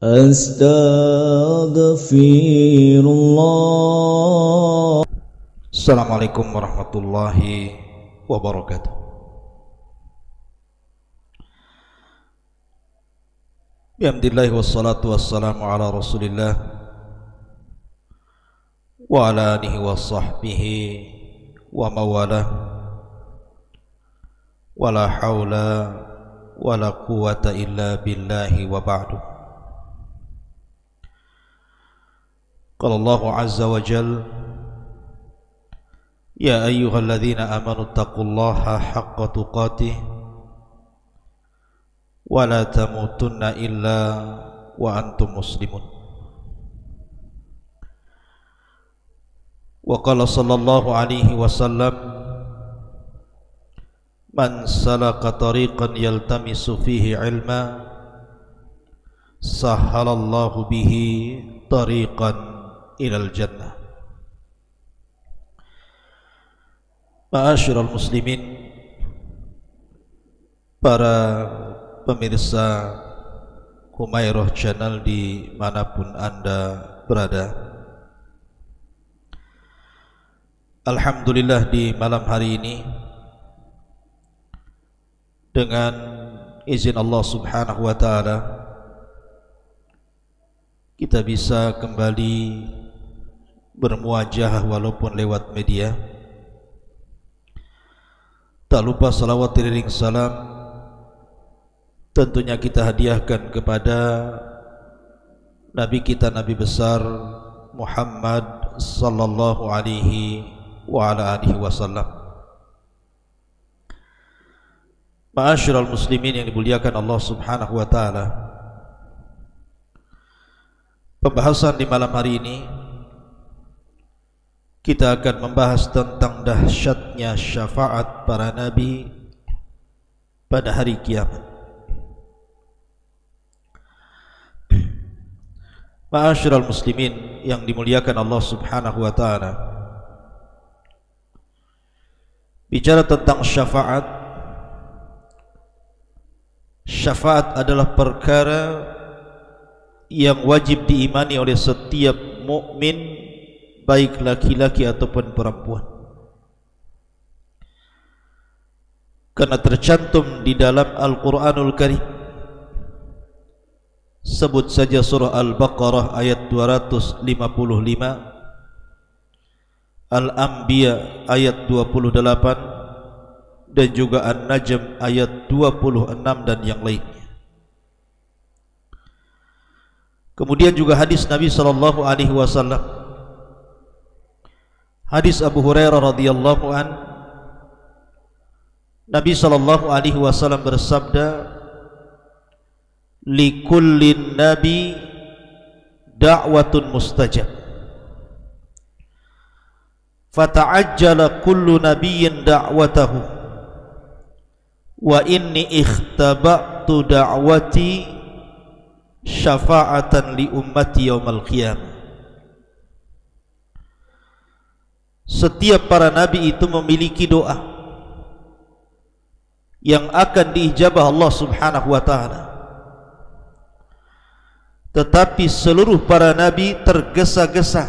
Astaghfirullah. Assalamualaikum warahmatullahi wabarakatuh. Alhamdulillah wassalatu wassalamu ala Rasulillah wa ala alihi wa sahbihi wa mawalah. Wala hawla wala quwata illa billahi wa ba'du. Qala Allahu azza wa jal, ya ayyuhalladzina amanu taqullaha haqqa tuqatih wa la tamutunna illa wa antum muslimun. Wa qala sallallahu alaihi wasallam, man salaka tariqan yaltamisu fihi ilma sahhalallahu bihi tariqan ilal jannah. Ma'asyiral muslimin, para pemirsa Humairah Channel dimanapun Anda berada, alhamdulillah di malam hari ini dengan izin Allah subhanahu wa ta'ala kita bisa kembali bermuajah walaupun lewat media. Tak lupa salawat iring salam tentunya kita hadiahkan kepada Nabi kita, Nabi besar Muhammad sallallahu alaihi wa ala alihi wasallam. Ma'asyiral muslimin yang dimuliakan Allah subhanahu wa ta'ala, pembahasan di malam hari ini kita akan membahas tentang dahsyatnya syafaat para nabi pada hari kiamat. Ma'asyiral muslimin yang dimuliakan Allah subhanahu wa ta'ala, bicara tentang syafaat, syafaat adalah perkara yang wajib diimani oleh setiap mukmin, baik laki-laki ataupun perempuan, karena tercantum di dalam Al-Quranul Karim. Sebut saja surah Al-Baqarah ayat 255, Al-Anbiya ayat 28, dan juga An-Najm ayat 26 dan yang lainnya. Kemudian juga hadis Nabi sallallahu alaihi wasallam, hadis Abu Hurairah radhiyallahu an, Nabi sallallahu alaihi wasallam bersabda, likullin nabi da'watun mustajab, fata'ajjala kullu nabiyyin da'watahu, wa inni ikhtaba'tu da'wati syafa'atan li ummati yaumal qiyamah. Setiap para nabi itu memiliki doa yang akan diijabah Allah subhanahu wa ta'ala, tetapi seluruh para nabi tergesa-gesa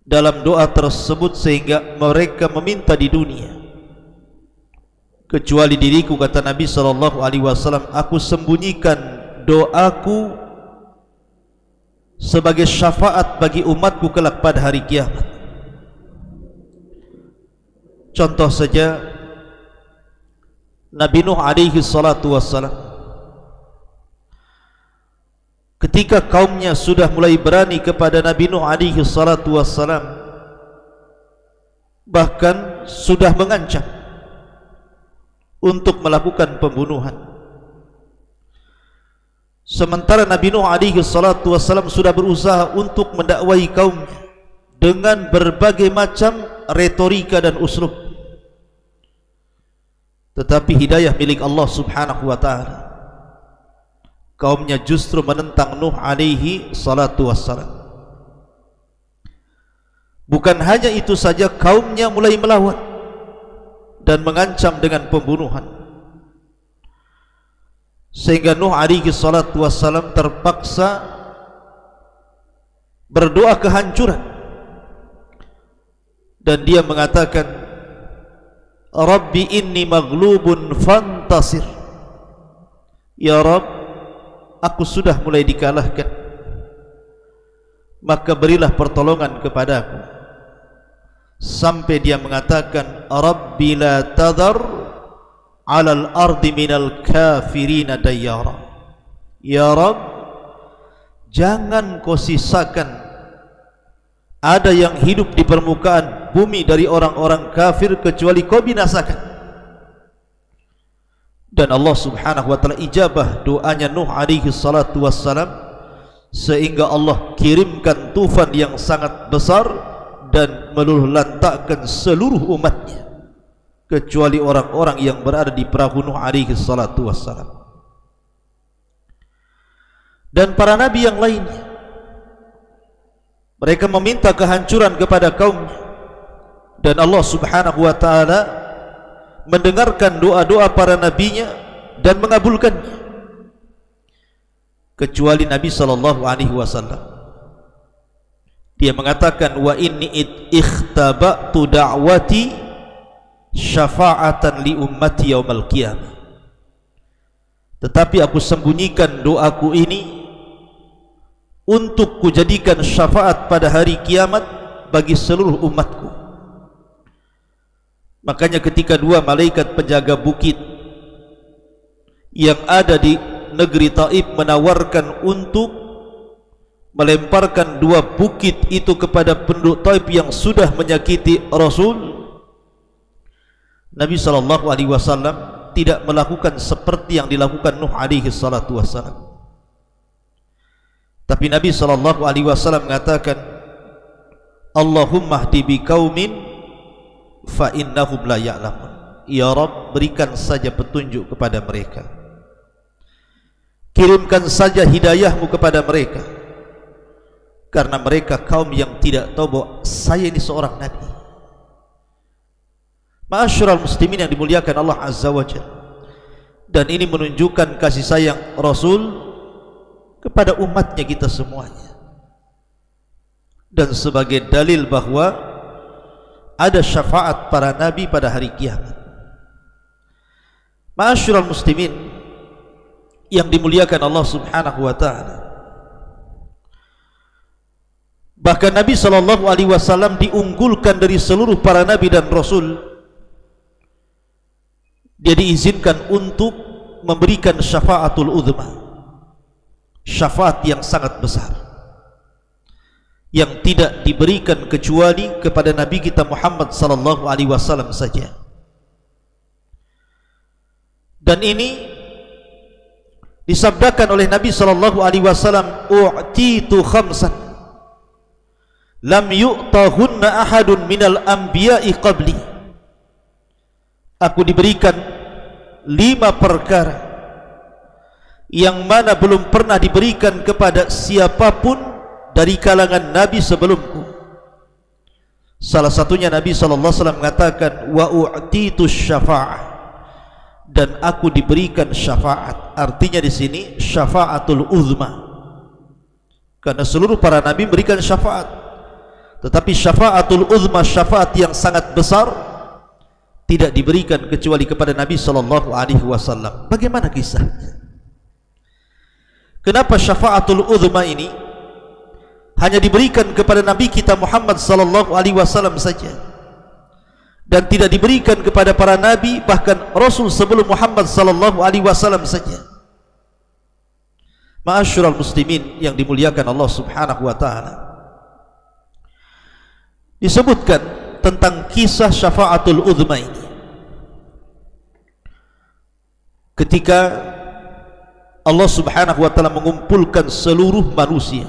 dalam doa tersebut sehingga mereka meminta di dunia, kecuali diriku, kata Nabi sallallahu alaihi wasallam, aku sembunyikan doaku sebagai syafaat bagi umatku kelak pada hari kiamat. Contoh saja Nabi Nuh alaihi salatu wassalam, ketika kaumnya sudah mulai berani kepada Nabi Nuh alaihi salatu wassalam, bahkan sudah mengancam untuk melakukan pembunuhan, sementara Nabi Nuh alaihi salatu wassalam sudah berusaha untuk mendakwai kaumnya dengan berbagai macam retorika dan uslub, tetapi hidayah milik Allah subhanahu wa ta'ala. Kaumnya justru menentang Nuh alaihi salatu wassalam. Bukan hanya itu saja, kaumnya mulai melawan dan mengancam dengan pembunuhan. sehingga Nuh alaihi salatu wassalam terpaksa berdoa kehancuran, dan dia mengatakan, Rabbi inni maghlubun fantasir, ya Rabb, aku sudah mulai dikalahkan, maka berilah pertolongan kepadaku. Sampai dia mengatakan, Rabbi la tadhar alal ardi minal kafirina dayyara, ya Rabb, jangan kau sisakan ada yang hidup di permukaan bumi dari orang-orang kafir kecuali kau binasakan. Dan Allah subhanahu wa ta'ala ijabah doanya Nuh alaihi salatu wassalam, sehingga Allah kirimkan tufan yang sangat besar dan meluluh lantakkan seluruh umatnya kecuali orang-orang yang berada di perahu Nuh alaihi salatu wassalam. Dan para nabi yang lainnya, mereka meminta kehancuran kepada kaumnya, dan Allah subhanahu wa ta'ala mendengarkan doa-doa para nabinya dan mengabulkannya, kecuali Nabi sallallahu alaihi wasallam. Dia mengatakan, wa inni ikhtaba'tu da'wati syafa'atan li ummati yaumal qiyamah, tetapi aku sembunyikan doaku ini untuk kujadikan syafaat pada hari kiamat bagi seluruh umatku. Makanya ketika dua malaikat penjaga bukit yang ada di negeri Taif menawarkan untuk melemparkan dua bukit itu kepada penduduk Taif yang sudah menyakiti Rasul, Nabi SAW tidak melakukan seperti yang dilakukan Nuh alaihi salatu wassalam. Tapi Nabi SAW mengatakan, Allahumma hdi biqaumin fa innahum la ya'lamun, ya Rabb, berikan saja petunjuk kepada mereka, kirimkan saja hidayahmu kepada mereka, karena mereka kaum yang tidak tahu bahwa saya ini seorang nabi. Ma'asyiral muslimin yang dimuliakan Allah azza wa jalla, dan ini menunjukkan kasih sayang Rasul kepada umatnya kita semuanya, dan sebagai dalil bahwa ada syafaat para nabi pada hari kiamat. Ma'asyiral muslimin yang dimuliakan Allah subhanahu wa ta'ala, bahkan Nabi SAW diunggulkan dari seluruh para nabi dan rasul. Dia diizinkan untuk memberikan syafaatul uzma, syafaat yang sangat besar, yang tidak diberikan kecuali kepada Nabi kita Muhammad sallallahu alaihi wasallam saja. Dan ini disabdakan oleh Nabi sallallahu alaihi wasallam, u'titu khamsan lam yu'tahunna ahadun minal anbiya'i qabli, aku diberikan 5 perkara yang mana belum pernah diberikan kepada siapapun dari kalangan nabi sebelumku. Salah satunya Nabi SAW mengatakan, wa u'titu syafa'ah, dan aku diberikan syafaat. Artinya di sini syafaatul uzma, karena seluruh para nabi memberikan syafaat, tetapi syafaatul uzma, syafaat yang sangat besar, tidak diberikan kecuali kepada Nabi SAW. Bagaimana kisahnya? Kenapa syafaatul uzma ini hanya diberikan kepada Nabi kita Muhammad SAW saja, dan tidak diberikan kepada para nabi bahkan Rasul sebelum Muhammad SAW saja? Ma'asyiral muslimin yang dimuliakan Allah subhanahu wa ta'ala, disebutkan tentang kisah syafaatul uzma ini ketika Allah subhanahu wa ta'ala mengumpulkan seluruh manusia,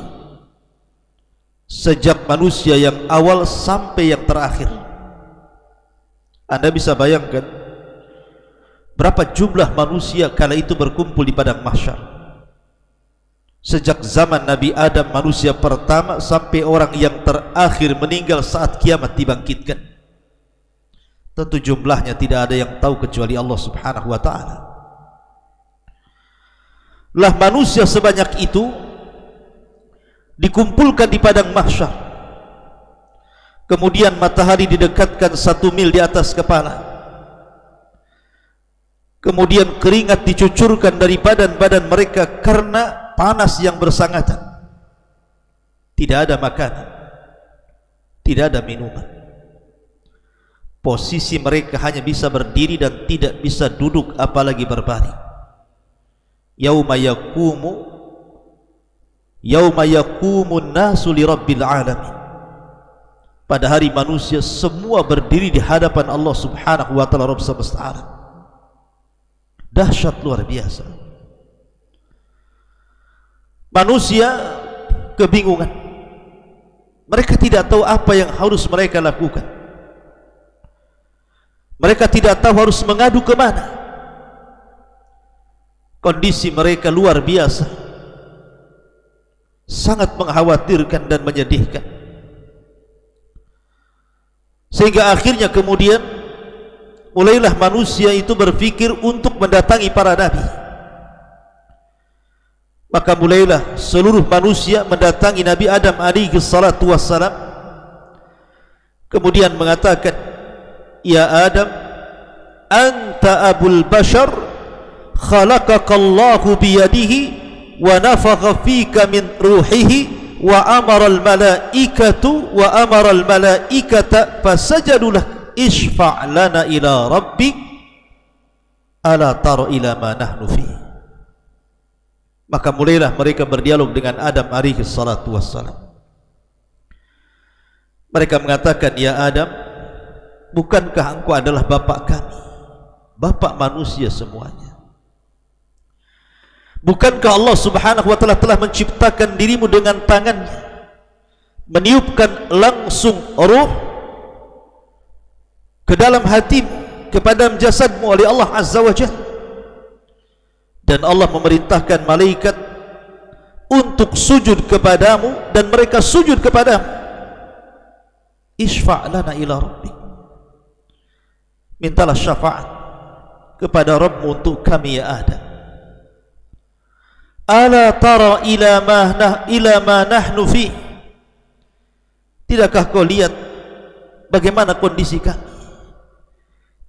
sejak manusia yang awal sampai yang terakhir. Anda bisa bayangkan berapa jumlah manusia kala itu berkumpul di padang mahsyar. Sejak zaman Nabi Adam, manusia pertama, sampai orang yang terakhir meninggal saat kiamat dibangkitkan. Tentu jumlahnya tidak ada yang tahu kecuali Allah subhanahu wa ta'ala. lah manusia sebanyak itu dikumpulkan di padang mahsyar, kemudian matahari didekatkan 1 mil di atas kepala, kemudian keringat dicucurkan dari badan-badan mereka karena panas yang bersangatan. Tidak ada makanan, tidak ada minuman. Posisi mereka hanya bisa berdiri dan tidak bisa duduk, apalagi berbaring. Yauma yaqumun nasu li rabbil alamin. Pada hari manusia semua berdiri di hadapan Allah Subhanahu wa taala, Rabb semesta alam. Dahsyat luar biasa. Manusia kebingungan. Mereka tidak tahu apa yang harus mereka lakukan. Mereka tidak tahu harus mengadu ke mana. Kondisi mereka luar biasa, sangat mengkhawatirkan dan menyedihkan. Sehingga akhirnya kemudian mulailah manusia itu berpikir untuk mendatangi para nabi. Maka mulailah seluruh manusia mendatangi Nabi Adam alaihi salatu wassalam, kemudian mengatakan, ya Adam, anta abul bashar, khalaqakallahu biyadihi wa nafakha fika min ruhihi wa amara al malaikata fasajadu lak isfa' lana ila rabbik ala tara ila ma nahnu fi. Maka mulailah mereka berdialog dengan Adam alaihi salatu wassalam. Mereka mengatakan, ya Adam, bukankah engkau adalah bapak kami, bapak manusia semuanya? Bukankah Allah Subhanahu wa taala telah menciptakan dirimu dengan tangannya, meniupkan langsung ruh ke dalam hatimu, kepada jasadmu oleh Allah Azza wa Jalla, dan Allah memerintahkan malaikat untuk sujud kepadamu dan mereka sujud kepadamu. Isfa' lana ila rabbik, mintalah syafaat kepada Rabbmu untuk kami ya Adam. Ala tara ila ma nahnu fi, tidakkah kau lihat bagaimana kondisi kami?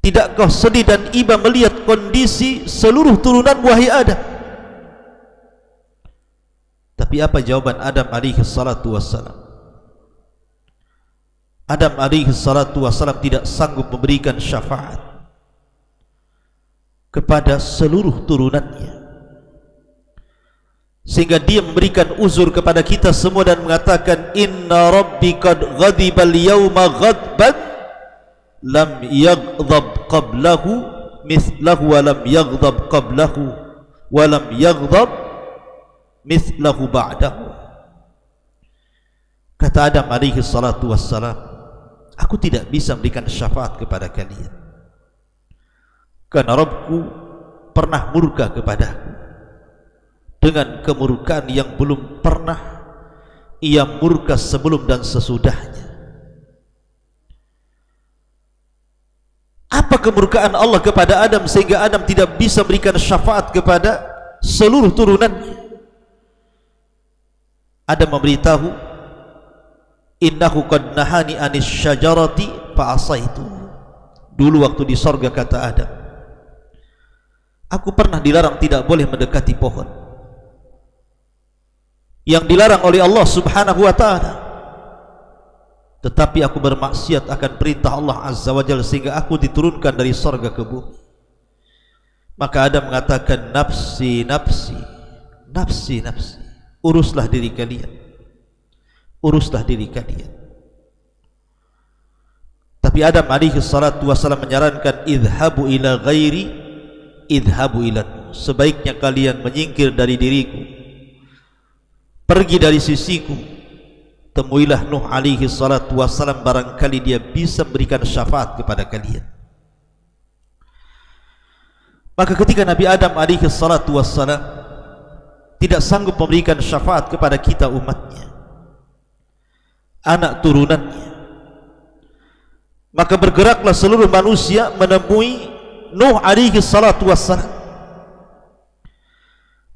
Tidakkah sedih dan iba melihat kondisi seluruh turunan wahai Adam? Tapi apa jawaban Adam alaihi salatu wassalam? Adam alaihi salatu wassalam tidak sanggup memberikan syafaat kepada seluruh turunannya, sehingga dia memberikan uzur kepada kita semua dan mengatakan, inna rabbi qad ghadibal yawma ghadban lam yaghdab qablahu mithlahu wa lam yaghdab qablahu wa lam yaghdab mithlahu ba'dahu. Kata Adam alaihi salatu wassalam, aku tidak bisa memberikan syafaat kepada kalian karena Rabbku pernah murka kepadaku dengan kemurkaan yang belum pernah ia murka sebelum dan sesudahnya. Apa kemurkaan Allah kepada Adam sehingga Adam tidak bisa berikan syafaat kepada seluruh turunannya? Adam memberitahu, innahu qad nahani anis syajarati fa asaitu. Dulu waktu di sorga, kata Adam, aku pernah dilarang tidak boleh mendekati pohon yang dilarang oleh Allah Subhanahu wa ta'ala, tetapi aku bermaksiat akan perintah Allah Azza wa Jalla sehingga aku diturunkan dari sorga ke bumi. Maka Adam mengatakan, nafsi nafsi nafsi nafsi, uruslah diri kalian, uruslah diri kalian. Tapi Adam alaihi salatu wassalam menyarankan, idhabu ila ghairi idhabu ila, sebaiknya kalian menyingkir dari diriku, pergi dari sisiku, temuilah Nuh alaihi salatu wassalam, barangkali dia bisa berikan syafaat kepada kalian. Maka ketika Nabi Adam alaihi salatu wassalam tidak sanggup memberikan syafaat kepada kita umatnya, anak turunannya, maka bergeraklah seluruh manusia menemui Nuh alaihi salatu wassalam.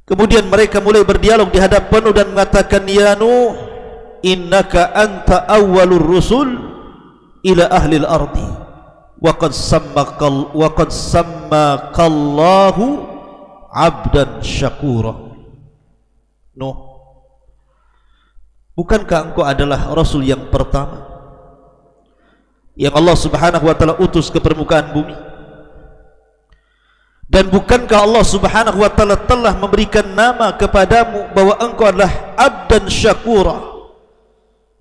Kemudian mereka mulai berdialog di hadapan Nuh dan mengatakan, ya Nuh, innaka anta awwalur rusul ila ahli al-ardi wa qad sammakallahu abdan syakura. Nuh, bukankah engkau adalah rasul yang pertama yang Allah Subhanahu wa taala utus ke permukaan bumi? Dan bukankah Allah Subhanahu wa taala telah memberikan nama kepadamu bahwa engkau adalah abdan syakura,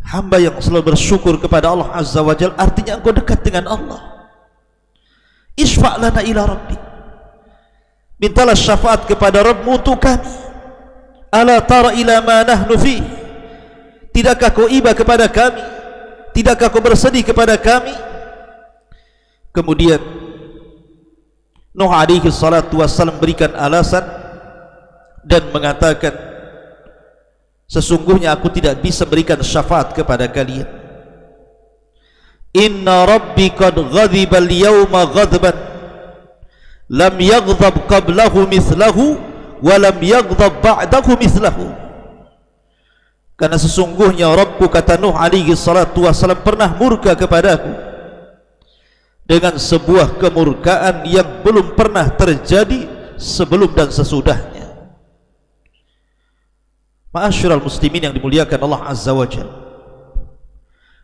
hamba yang selalu bersyukur kepada Allah Azza wa Jalla? Artinya engkau dekat dengan Allah. Isfa' lana ila rabbik, mintalah syafaat kepada Rabbmu untuk kami. Ala tara ila ma nahnu fi, tidakkah kau iba kepada kami, tidakkah kau bersedih kepada kami? Kemudian Nuh alaihi salatu wassalam berikan alasan dan mengatakan, sesungguhnya aku tidak bisa berikan syafaat kepada kalian. Inna rabbi qad ghadiba al-yawma ghadban lam yaghdab qablahu mithlahu wa lam yaghdab ba'dahu mithlahu. Karena sesungguhnya Rabbku, kata Nuh alaihi salatu wassalam, pernah murka kepadaku dengan sebuah kemurkaan yang belum pernah terjadi sebelum dan sesudahnya. Ma'asyiral muslimin yang dimuliakan Allah Azza wa Jalla,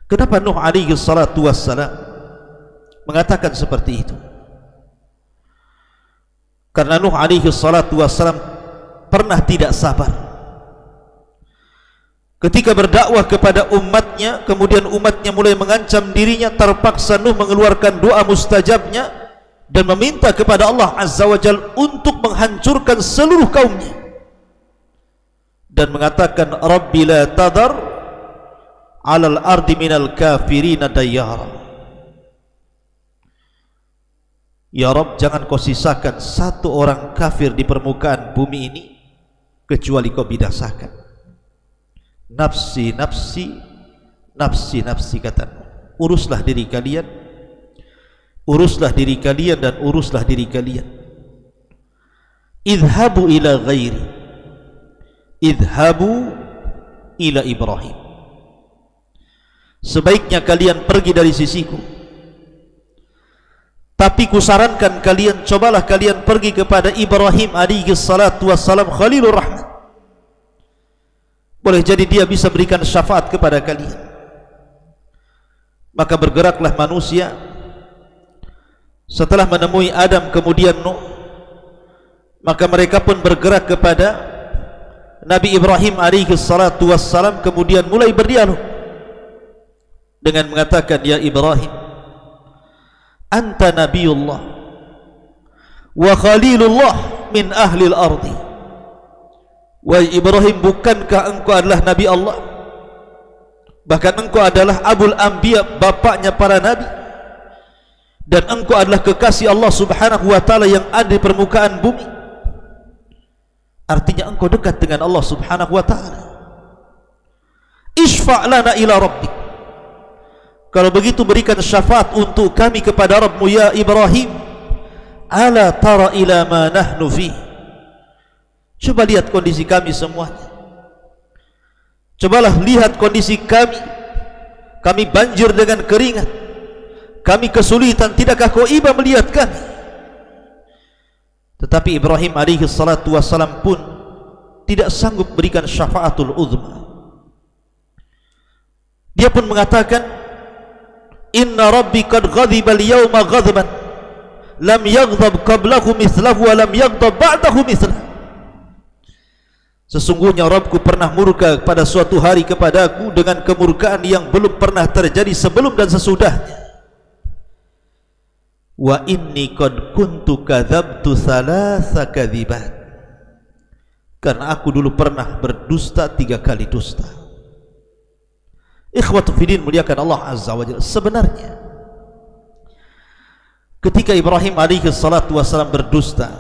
kenapa Nuh alaihi salatu wassalam mengatakan seperti itu? Karena Nuh alaihi salatu wassalam pernah tidak sabar ketika berdakwah kepada umatnya, kemudian umatnya mulai mengancam dirinya. Terpaksa Nuh mengeluarkan doa mustajabnya dan meminta kepada Allah Azza wa Jalla untuk menghancurkan seluruh kaumnya, dan mengatakan, Rabbi la tadar alal ardi minal kafirina dayyara. Ya Rabb, jangan kau sisakan satu orang kafir di permukaan bumi ini kecuali kau binasakan. Nafsi, nafsi, nafsi, nafsi, kata Nuh. Uruslah diri kalian, uruslah diri kalian, dan uruslah diri kalian. Idhabu ila ghairi, idhabu ila Ibrahim. Sebaiknya kalian pergi dari sisiku, tapi kusarankan kalian, cobalah kalian pergi kepada Ibrahim alaihi salatu wassalam, Khalilur Rahman. Boleh jadi dia bisa berikan syafaat kepada kalian. Maka bergeraklah manusia setelah menemui Adam kemudian Nuh, maka mereka pun bergerak kepada Nabi Ibrahim alaihi salatu wassalam, kemudian mulai berdialog dengan mengatakan, ya Ibrahim, anta nabiyullah wa khalilullah min ahli al-ardi. Wahai Ibrahim, bukankah engkau adalah Nabi Allah, bahkan engkau adalah Abul Anbiya, bapaknya para nabi, dan engkau adalah kekasih Allah Subhanahu wa taala yang ada di permukaan bumi. Artinya engkau dekat dengan Allah Subhanahu wa taala. Isfa' lana ila rabbik, kalau begitu berikan syafaat untuk kami kepada Rabbmu ya Ibrahim. Ala tara ila ma nahnu fi, coba lihat kondisi kami semuanya. Cobalah lihat kondisi kami. Kami banjir dengan keringat, kami kesulitan, tidakkah kau iba melihat kami? Tetapi Ibrahim alaihi salatu wassalam pun tidak sanggup berikan syafaatul uzma. Dia pun mengatakan, inna rabbi qad ghadiba al-yawma ghadban lam yaghdab qablahu mithlahu wa lam yaghdab ba'dahu mithlahu. Sesungguhnya Rabbku pernah murka pada suatu hari kepadaku dengan kemurkaan yang belum pernah terjadi sebelum dan sesudahnya. Wa inni qad kuntu kadzabtu thalatha kadzibat, karena aku dulu pernah berdusta 3 kali dusta. Ikhwatu fiddin, muliakan Allah Azza wa Jalla, sebenarnya ketika Ibrahim alaihi salatu wassalam berdusta,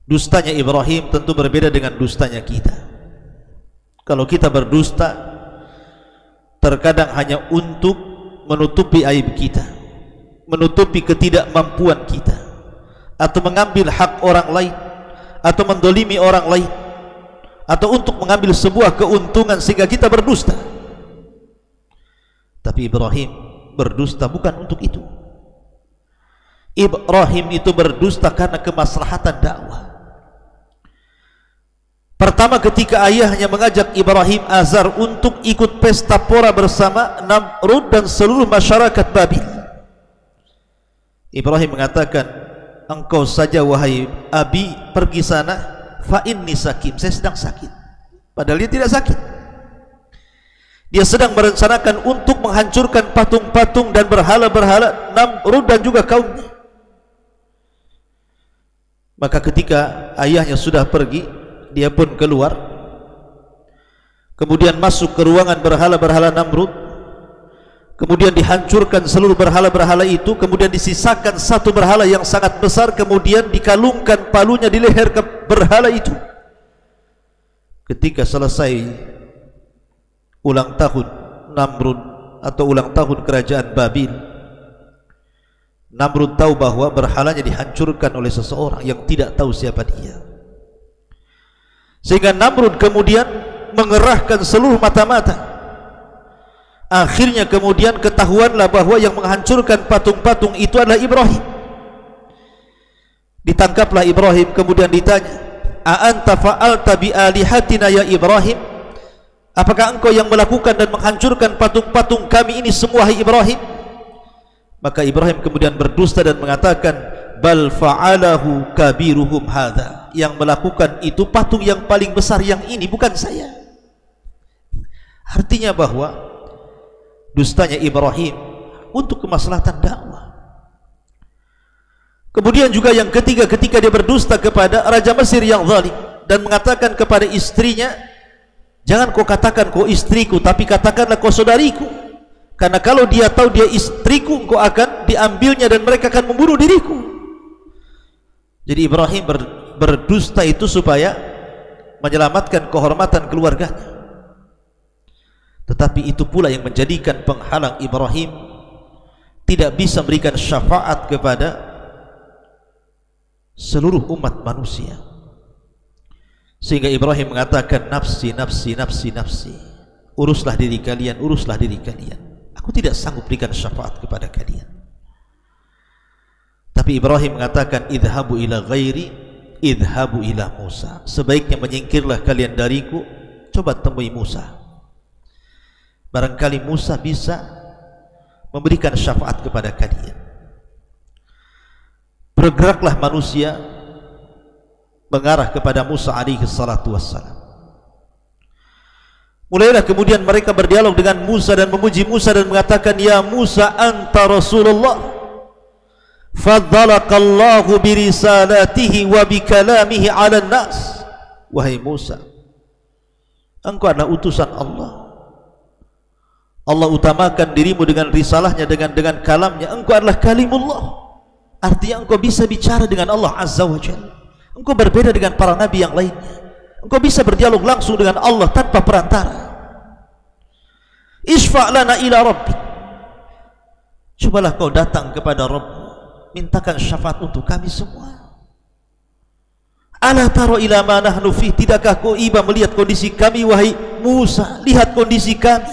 dustanya Ibrahim tentu berbeda dengan dustanya kita. Kalau kita berdusta, terkadang hanya untuk menutupi aib kita, menutupi ketidakmampuan kita, atau mengambil hak orang lain, atau mendolimi orang lain, atau untuk mengambil sebuah keuntungan sehingga kita berdusta. Tapi Ibrahim berdusta bukan untuk itu. Ibrahim itu berdusta karena kemaslahatan dakwah. Pertama, ketika ayahnya mengajak Ibrahim Azar untuk ikut pesta pora bersama Namrud dan seluruh masyarakat Babil, Ibrahim mengatakan, engkau saja wahai abi pergi sana, fa inni sakim, saya sedang sakit. Padahal dia tidak sakit. Dia sedang merencanakan untuk menghancurkan patung-patung dan berhala-berhala Namrud dan juga kaumnya. Maka ketika ayahnya sudah pergi, dia pun keluar, kemudian masuk ke ruangan berhala-berhala Namrud, kemudian dihancurkan seluruh berhala-berhala itu, kemudian disisakan satu berhala yang sangat besar, kemudian dikalungkan palunya di leher ke berhala itu. Ketika selesai ulang tahun Namrud atau ulang tahun kerajaan Babil, Namrud tahu bahwa berhalanya dihancurkan oleh seseorang yang tidak tahu siapa dia, sehingga Namrud kemudian mengerahkan seluruh mata-mata. Akhirnya kemudian ketahuanlah bahwa yang menghancurkan patung-patung itu adalah Ibrahim. Ditangkaplah Ibrahim, kemudian ditanya, a anta fa'alta bi alihatina ya Ibrahim, apakah engkau yang melakukan dan menghancurkan patung-patung kami ini semua, hai Ibrahim? Maka Ibrahim kemudian berdusta dan mengatakan, bal fa'alahu kabiruhum hadha, yang melakukan itu patung yang paling besar yang ini, bukan saya. Artinya bahwa dustanya Ibrahim untuk kemaslahatan dakwah. Kemudian juga yang ketiga, ketika dia berdusta kepada Raja Mesir yang zalim dan mengatakan kepada istrinya, jangan kau katakan kau istriku, tapi katakanlah kau saudariku, karena kalau dia tahu dia istriku, kau akan diambilnya dan mereka akan membunuh diriku. Jadi Ibrahim berdusta itu supaya menyelamatkan kehormatan keluarganya. Tetapi itu pula yang menjadikan penghalang Ibrahim tidak bisa memberikan syafaat kepada seluruh umat manusia, sehingga Ibrahim mengatakan, nafsi, nafsi, nafsi, nafsi, uruslah diri kalian, uruslah diri kalian, aku tidak sanggup berikan syafaat kepada kalian. Tapi Ibrahim mengatakan, idhabu ila ghairi, idhabu ila Musa, sebaiknya menyingkirlah kalian dariku, coba temui Musa, barangkali Musa bisa memberikan syafaat kepada kalian. Bergeraklah manusia mengarah kepada Musa alaihi salatu wassalam. Mulailah kemudian mereka berdialog dengan Musa dan memuji Musa dan mengatakan, ya Musa anta Rasulullah, faddalakallahu birisalatihi wa bikalamihi ala nas. Wahai Musa, engkau adalah utusan Allah. Allah utamakan dirimu dengan risalahnya, dengan kalamnya. Engkau adalah kalimullah, artinya engkau bisa bicara dengan Allah Azza wa Jalla. Engkau berbeda dengan para nabi yang lainnya. Engkau bisa berdialog langsung dengan Allah tanpa perantara. Isfa' lana ila rabbik, cobalah kau datang kepada Rabbmu, mintakan syafaat untuk kami semua. Ala taro ila ma nahnu fih, tidakkah kau iba melihat kondisi kami wahai Musa? Lihat kondisi kami,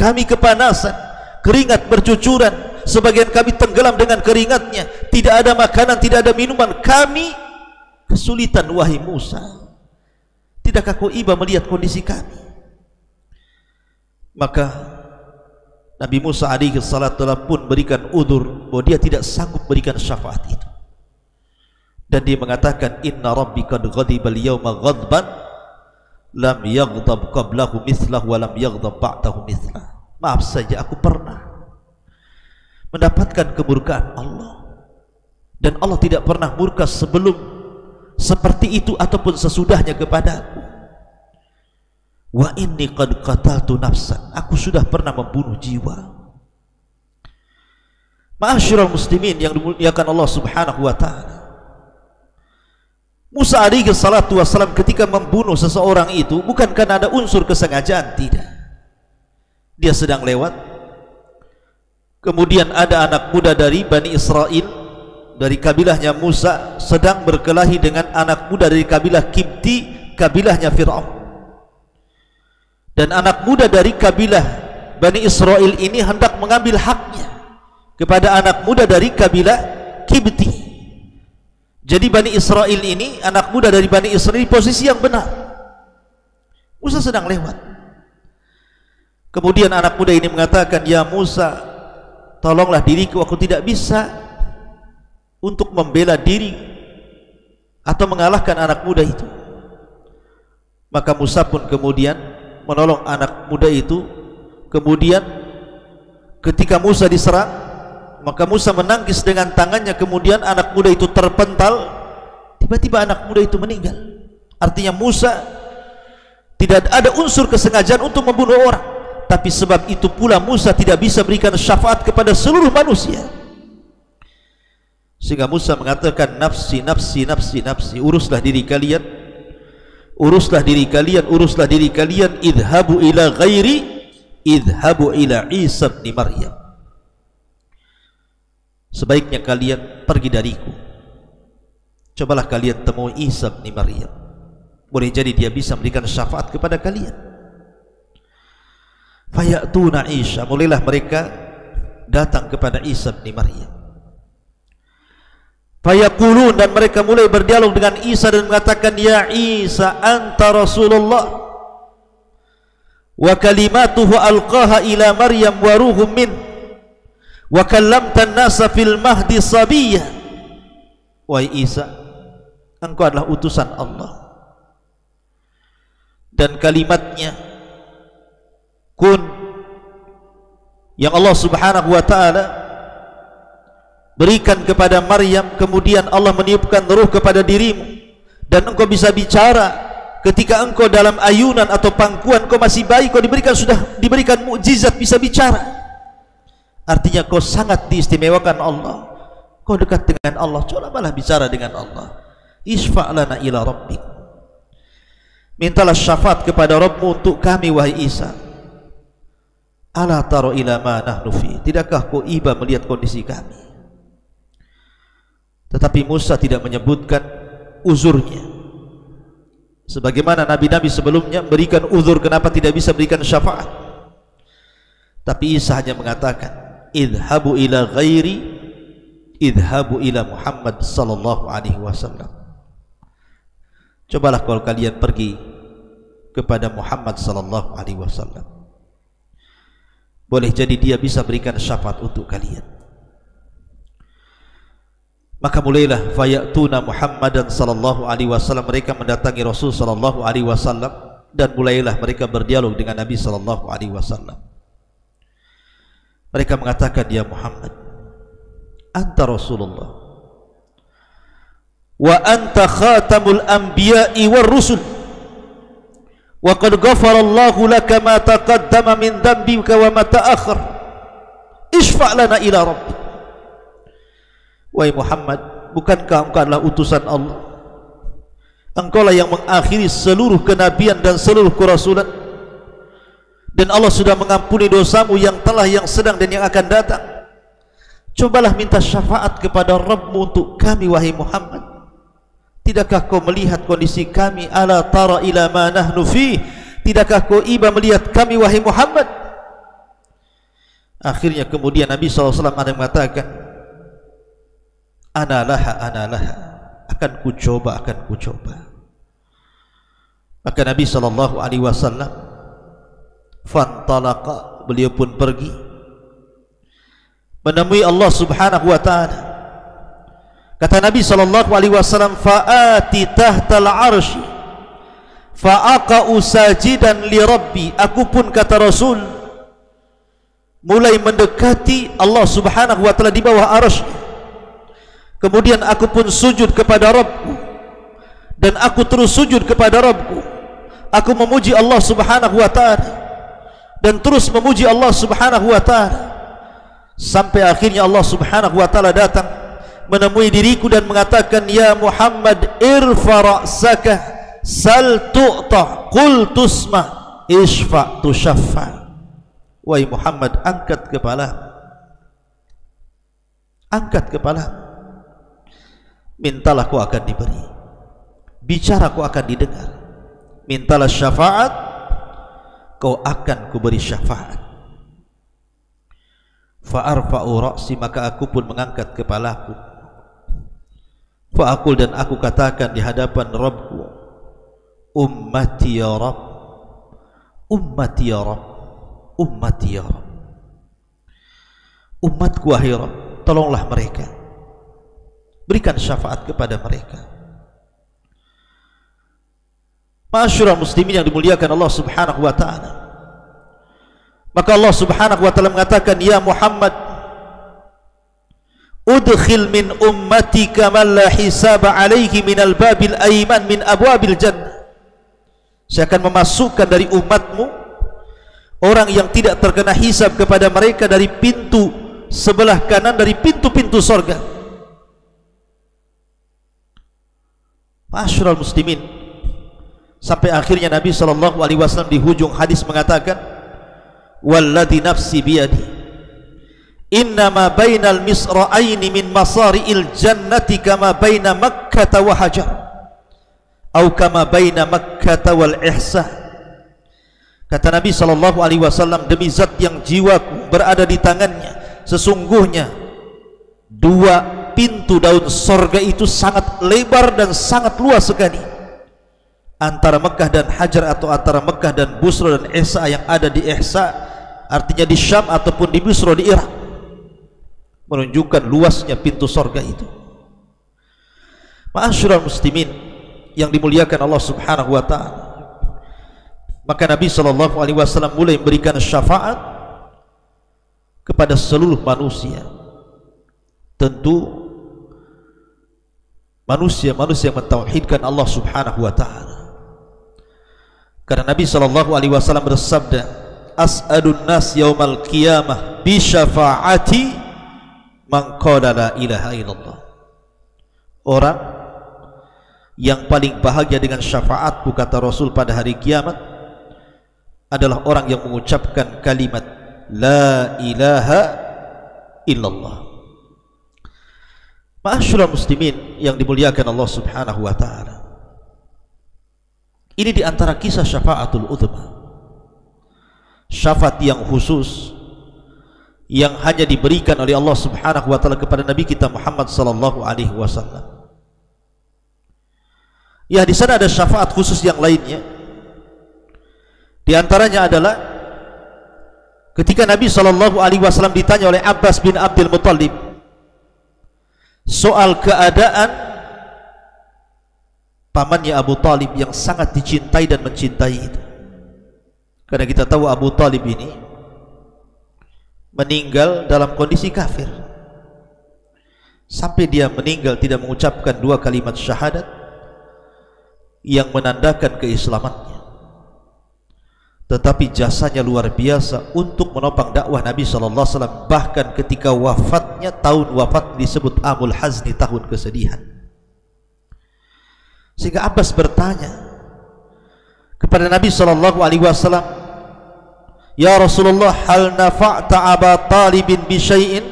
kami kepanasan, keringat bercucuran, sebagian kami tenggelam dengan keringatnya, tidak ada makanan, tidak ada minuman, kami kesulitan wahai Musa. Tidakkah kau iba melihat kondisi kami? Maka Nabi Musa alaihi salatu wasallam pun berikan udzur bahwa dia tidak sanggup berikan syafaat itu, dan dia mengatakan, inna rabbi qad ghadiba al-yawma ghadban lam yaghdab qablahu mithlahu wa lam yaghdab ba'dahu mithlah. Maaf saja, aku pernah mendapatkan kemurkaan Allah, dan Allah tidak pernah murka sebelum seperti itu ataupun sesudahnya kepadaku. Wa inni qad qataltu nafsan, aku sudah pernah membunuh jiwa. Ma'asyiral muslimin yang dimuliakan Allah Subhanahu wa taala, Musa alaihi salatu wassalam ketika membunuh seseorang itu bukan karena ada unsur kesengajaan, tidak. Dia sedang lewat, kemudian ada anak muda dari Bani Israel dari kabilahnya Musa sedang berkelahi dengan anak muda dari kabilah Kibti, kabilahnya Fir'aun. Dan anak muda dari kabilah Bani Israel ini hendak mengambil haknya kepada anak muda dari kabilah Kibti. Jadi Bani Israel ini, anak muda dari Bani Israel, posisi yang benar. Musa sedang lewat. Kemudian anak muda ini mengatakan, "Ya Musa, tolonglah diriku, aku tidak bisa untuk membela diri atau mengalahkan anak muda itu." Maka Musa pun kemudian menolong anak muda itu. Kemudian ketika Musa diserang, maka Musa menangkis dengan tangannya. Kemudian anak muda itu terpental. Tiba-tiba anak muda itu meninggal. Artinya Musa tidak ada unsur kesengajaan untuk membunuh orang, tapi sebab itu pula Musa tidak bisa berikan syafaat kepada seluruh manusia. Sehingga Musa mengatakan, "Nafsi, nafsi, nafsi, nafsi, uruslah diri kalian, uruslah diri kalian, uruslah diri kalian. Idhabu ila ghairi, idhabu ila Isa bin Maryam. Sebaiknya kalian pergi dariku, cobalah kalian temui Isa bin Maryam, boleh jadi dia bisa memberikan syafaat kepada kalian." Fayatuna Isa, mulailah mereka datang kepada Isa bin Maryam. Fayaqulun, dan mereka mulai berdialog dengan Isa dan mengatakan, "Ya Isa, anta Rasulullah wa kalimatuhu alqaha ila Maryam wa ruhum min wa kallamta an-nasa fil mahdi sabiyya." Wahai Isa, engkau adalah utusan Allah dan kalimatnya kun yang Allah subhanahu wa ta'ala berikan kepada Maryam. Kemudian Allah meniupkan ruh kepada dirimu dan engkau bisa bicara. Ketika engkau dalam ayunan atau pangkuan, kau masih bayi, kau sudah diberikan mukjizat bisa bicara. Artinya kau sangat diistimewakan Allah, kau dekat dengan Allah. Cobalah bicara dengan Allah. Isfa' lana ila rabbik, mintalah syafaat kepada Rabbmu untuk kami, wahai Isa. Ala taro ila ma nahnu fi, tidakkah kau iba melihat kondisi kami? Tetapi Musa tidak menyebutkan uzurnya, sebagaimana nabi-nabi sebelumnya berikan uzur kenapa tidak bisa berikan syafaat. Tapi Isa hanya mengatakan, idhabu ila ghairi, idhabu ila Muhammad sallallahu alaihi wasallam. Cobalah kalau kalian pergi kepada Muhammad sallallahu alaihi wasallam, boleh jadi dia bisa berikan syafaat untuk kalian. Maka mulailah fayatuna Muhammadan sallallahu alaihi wasallam, mereka mendatangi Rasul sallallahu alaihi wasallam dan mulailah mereka berdialog dengan Nabi sallallahu alaihi wasallam. Mereka mengatakan, "Ya Muhammad, anta Rasulullah wa anta khatamul anbiya'i war rusul wa qad ghafara Allahu laka ma taqaddama min dhanbika wa ma ta'akhkhar. Isfa' lana ila rabbik." Wahai Muhammad, bukankah engkau adalah utusan Allah? Engkaulah yang mengakhiri seluruh kenabian dan seluruh kerasulan, dan Allah sudah mengampuni dosamu yang telah, yang sedang, dan yang akan datang. Cobalah minta syafaat kepada Rabbmu untuk kami, wahai Muhammad. Tidakkah kau melihat kondisi kami? Ala tara ila ma nahnu fi, tidakkah kau iba melihat kami, wahai Muhammad? Akhirnya kemudian Nabi SAW ada yang mengatakan, ana laha, akan ku coba. Maka Nabi SAW fantalaqa, beliau pun pergi menemui Allah subhanahu wa ta'ala. Kata Nabi SAW, fa'ati tahtal arshi fa'aqa'u sajidan li rabbi. Aku pun, kata Rasul, mulai mendekati Allah subhanahu wa ta'ala di bawah arsy. Kemudian aku pun sujud kepada Rabbku, dan aku terus sujud kepada Rabbku. Aku memuji Allah subhanahu wa ta'ala dan terus memuji Allah subhanahu wa ta'ala, sampai akhirnya Allah subhanahu wa ta'ala datang menemui diriku dan mengatakan, "Ya Muhammad, irfa ra'saka, sal tu'ta, qul tusma, isfa tushaffa." Wahai Muhammad, angkat kepala, mintalah kau akan diberi, bicara kau akan didengar, mintalah syafaat, kau akan kuberi syafaat. Fa'arfa'u ra'si, maka aku pun mengangkat kepalaku. Fa'akul, dan aku katakan di hadapan Rabbku, ummati ya Rabb, ummati ya Rabb, ummati ya Rabb. Umatku wahai Rabb, tolonglah mereka, berikan syafaat kepada mereka. Ma'asyiral muslimin yang dimuliakan Allah Subhanahu wa ta'ala, maka Allah Subhanahu wa ta'ala mengatakan, ya Muhammad, udkhil min ummatika man la hisaba alaihi minal babil ayman min abwabil jannah. Saya akan memasukkan dari umatmu orang yang tidak terkena hisab kepada mereka dari pintu sebelah kanan dari pintu-pintu sorga. Ma'asyiral muslimin, sampai akhirnya Nabi SAW di hujung hadis mengatakan, walladhi nafsi biyadi, innama bainal misra'aini min masari'il jannati kama baina makkata wa hajar, atau kama baina makkata wal ihsan. Kata Nabi SAW, demi zat yang jiwaku berada di tangannya, sesungguhnya dua pintu daun sorga itu sangat lebar dan sangat luas sekali, antara Mekah dan Hajar, atau antara Mekah dan Busra dan Ihsa yang ada di Ihsa, artinya di Syam, ataupun di Busra di Irak, menunjukkan luasnya pintu sorga itu. Ma'asyiral muslimin yang dimuliakan Allah Subhanahu wa ta'ala, maka Nabi SAW mulai memberikan syafaat kepada seluruh manusia. Tentu manusia yang mentauhidkan Allah Subhanahu wa ta'ala, karena Nabi SAW bersabda, as'alun nas yaumal qiyamah bi syafaati man qala la ilaha illallah. Orang yang paling bahagia dengan syafaatku, kata Rasul, pada hari kiamat adalah orang yang mengucapkan kalimat la ilaha illallah. Ma'asyiral muslimin yang dimuliakan Allah Subhanahu wa ta'ala, ini diantara kisah syafaatul udzma, syafaat yang khusus yang hanya diberikan oleh Allah Subhanahu wa ta'ala kepada Nabi kita Muhammad sallallahu alaihi wasallam. Ya, di sana ada syafaat khusus yang lainnya. Di antaranya adalah ketika Nabi sallallahu alaihi wasallam ditanya oleh Abbas bin Abdul Muttalib soal keadaan pamannya Abu Talib yang sangat dicintai dan mencintai itu. Karena kita tahu Abu Talib ini meninggal dalam kondisi kafir, sampai dia meninggal tidak mengucapkan dua kalimat syahadat yang menandakan keislamannya. Tetapi jasanya luar biasa untuk menopang dakwah Nabi SAW. Bahkan ketika wafatnya, tahun wafat disebut Amul Hazni, tahun kesedihan. Sehingga Abbas bertanya kepada Nabi SAW, ya Rasulullah, hal nafa'ta Aba Talibin bi syai'in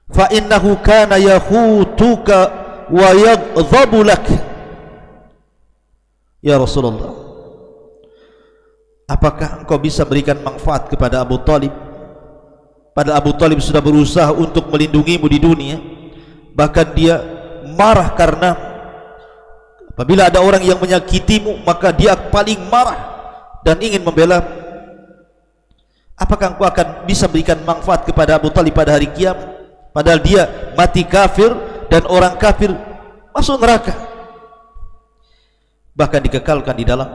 fa innahu kana yahutuka wa yaghdhabu lak. Ya Rasulullah, apakah engkau bisa berikan manfaat kepada Abu Talib? Padahal Abu Talib sudah berusaha untuk melindungimu di dunia, bahkan dia marah karena apabila ada orang yang menyakitimu, maka dia paling marah dan ingin membela. Apakah engkau akan bisa berikan manfaat kepada Abu Talib pada hari kiamat, padahal dia mati kafir dan orang kafir masuk neraka, bahkan dikekalkan di dalam.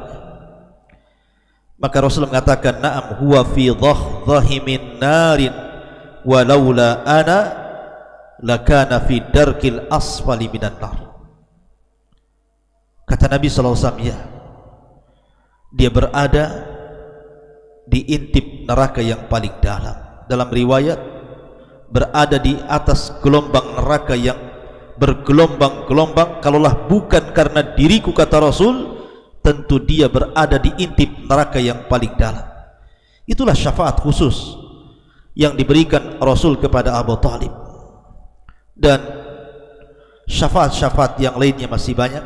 Maka Rasul mengatakan, na'am huwa fi dhahdhahi min narin walaula ana lakana fi darkil asfali minan nar. Kata Nabi SAW, ya, dia berada di intip neraka yang paling dalam. Dalam riwayat, berada di atas gelombang neraka yang bergelombang-gelombang. Kalaulah bukan karena diriku, kata Rasul, tentu dia berada di intip neraka yang paling dalam. Itulah syafaat khusus yang diberikan Rasul kepada Abu Talib. Dan syafaat-syafaat yang lainnya masih banyak.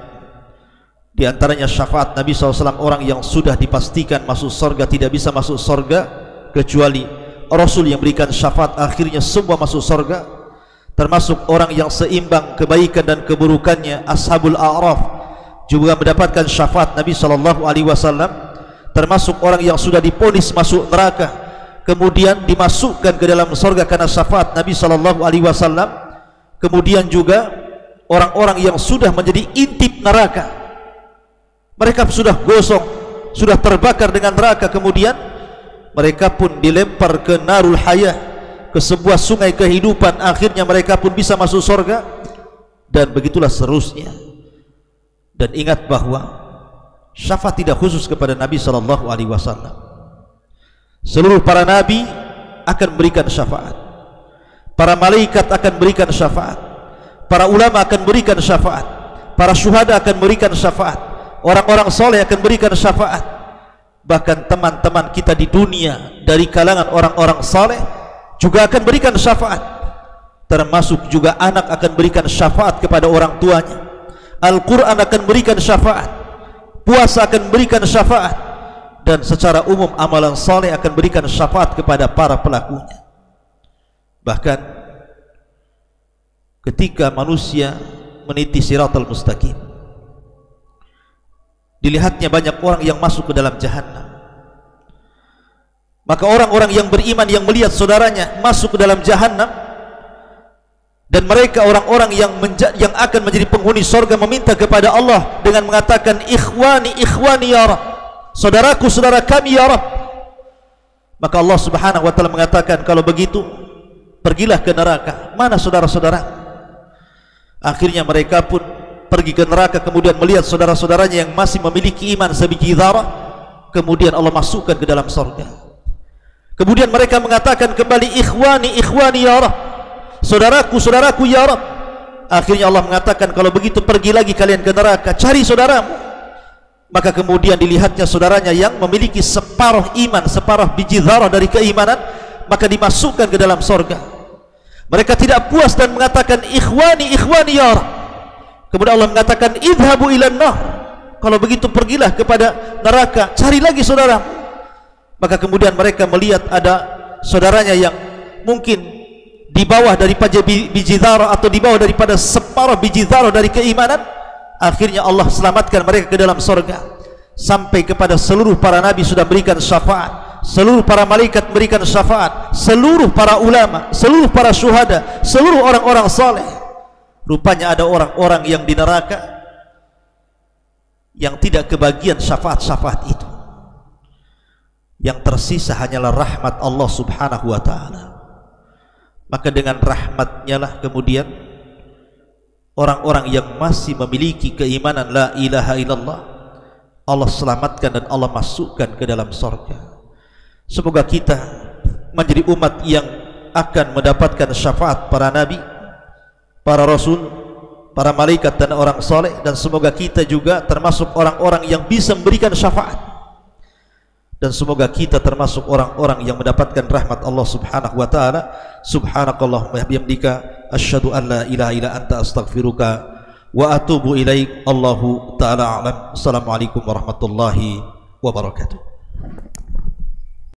Di antaranya syafaat Nabi SAW, orang yang sudah dipastikan masuk surga tidak bisa masuk surga kecuali Rasul yang berikan syafaat akhirnya semua masuk surga, termasuk orang yang seimbang kebaikan dan keburukannya. Ashabul A'raf juga mendapatkan syafaat Nabi SAW, termasuk orang yang sudah diponis masuk neraka kemudian dimasukkan ke dalam surga karena syafaat Nabi SAW. Kemudian juga orang-orang yang sudah menjadi intip neraka, mereka sudah gosong, sudah terbakar dengan neraka, kemudian mereka pun dilempar ke narul hayah, ke sebuah sungai kehidupan, akhirnya mereka pun bisa masuk surga, dan begitulah seterusnya. Dan ingat bahwa syafaat tidak khusus kepada Nabi SAW. Seluruh para nabi akan berikan syafaat, para malaikat akan berikan syafaat, para ulama akan berikan syafaat, para syuhada akan berikan syafaat, orang-orang soleh akan berikan syafaat. Bahkan teman-teman kita di dunia dari kalangan orang-orang soleh juga akan berikan syafaat, termasuk juga anak akan berikan syafaat kepada orang tuanya. Al-Quran akan berikan syafaat, puasa akan berikan syafaat, dan secara umum amalan soleh akan berikan syafaat kepada para pelakunya. Bahkan ketika manusia meniti siratal mustaqim, dilihatnya banyak orang yang masuk ke dalam jahannam, maka orang-orang yang beriman yang melihat saudaranya masuk ke dalam jahannam, dan mereka orang-orang yang akan menjadi penghuni surga meminta kepada Allah dengan mengatakan ikhwani ikhwani ya Rabb, saudaraku saudara kami ya Rabb, maka Allah Subhanahu wa taala mengatakan, kalau begitu pergilah ke neraka, mana saudara-saudara? Akhirnya mereka pun pergi ke neraka, kemudian melihat saudara-saudaranya yang masih memiliki iman sebiji dzarah, kemudian Allah masukkan ke dalam surga. Kemudian mereka mengatakan kembali ikhwani ikhwani ya Rabb, saudaraku saudaraku ya Rabb. Akhirnya Allah mengatakan, kalau begitu pergi lagi kalian ke neraka, cari saudaramu. Maka kemudian dilihatnya saudaranya yang memiliki separuh iman, separuh biji dzarah dari keimanan, maka dimasukkan ke dalam surga. Mereka tidak puas dan mengatakan ikhwani ikhwani ya Rabb. Kemudian Allah mengatakan idhabu ilan nar, kalau begitu pergilah kepada neraka, cari lagi saudara. Maka kemudian mereka melihat ada saudaranya yang mungkin di bawah daripada biji dzarah, atau di bawah daripada separuh biji dzarah dari keimanan. Akhirnya Allah selamatkan mereka ke dalam surga. Sampai kepada seluruh para nabi sudah berikan syafaat, seluruh para malaikat berikan syafaat, seluruh para ulama, seluruh para syuhada, seluruh orang-orang saleh. Rupanya ada orang-orang yang di neraka yang tidak kebagian syafaat-syafaat itu. Yang tersisa hanyalah rahmat Allah Subhanahu wa ta'ala. Maka dengan rahmatnya lah kemudian orang-orang yang masih memiliki keimanan la ilaha illallah, Allah selamatkan dan Allah masukkan ke dalam surga. Semoga kita menjadi umat yang akan mendapatkan syafaat para nabi, para rasul, para malaikat dan orang soleh, dan semoga kita juga termasuk orang-orang yang bisa memberikan syafaat, dan semoga kita termasuk orang-orang yang mendapatkan rahmat Allah Subhanahu wa ta'ala. Subhanakallahumma wa bihamdika asyhadu an la ilaha illa anta astaghfiruka wa atubu ilaik. Allahu ta'ala a'lam. Assalamualaikum warahmatullahi wabarakatuh.